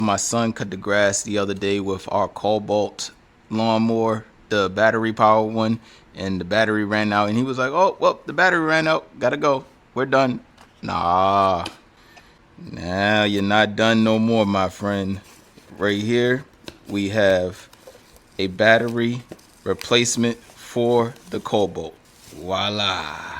My son cut the grass the other day with our Kobalt lawnmower, the battery powered one, and the battery ran out, and he was like, oh, well, the battery ran out, gotta go, we're done. Nah, you're not done no more, my friend. Right here we have a battery replacement for the Kobalt. Voila.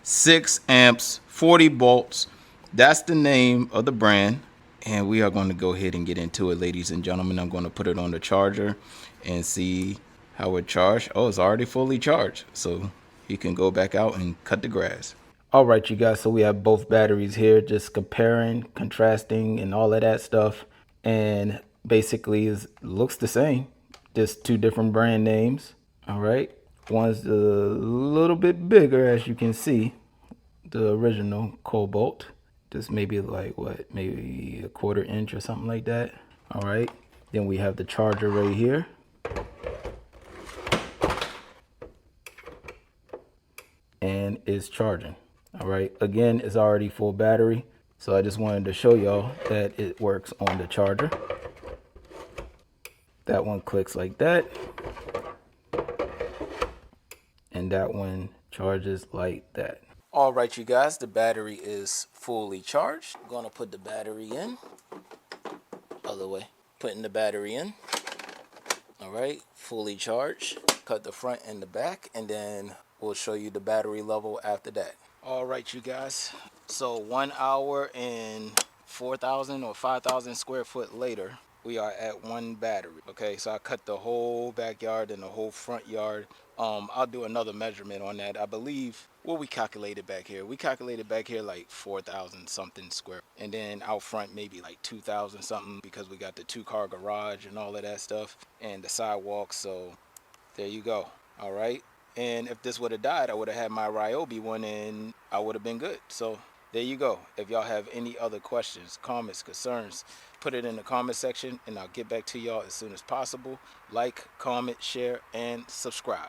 6 amps, 40 volts. That's the name of the brand. And we are going to go ahead and get into it, ladies and gentlemen. I'm going to put it on the charger and see how it charged. Oh, it's already fully charged. So you can go back out and cut the grass. All right, you guys. So we have both batteries here, just comparing, contrasting, and all of that stuff. And basically, it looks the same, just two different brand names. All right. One's a little bit bigger, as you can see, the original Kobalt. Just maybe like what, maybe a 1/4 inch or something like that. All right. Then we have the charger right here. And it's charging. All right. Again, it's already full battery. So I just wanted to show y'all that it works on the charger. That one clicks like that. And that one charges like that. All right, you guys, the battery is fully charged. I'm gonna put the battery in. Other way, putting the battery in. All right, fully charged. Cut the front and the back, and then we'll show you the battery level after that. All right, you guys. So 1 hour and 4,000 or 5,000 square foot later, we are at one battery. Okay, so I cut the whole backyard and the whole front yard. I'll do another measurement on that. I believe what we calculated back here. We calculated back here like 4,000 something square, and then out front maybe like 2,000 something because we got the 2-car garage and all of that stuff and the sidewalk. So there you go. All right. And if this would have died, I would have had my Ryobi one and I would have been good. So there you go. If y'all have any other questions, comments, concerns, put it in the comment section and I'll get back to y'all as soon as possible. Like, comment, share, and subscribe.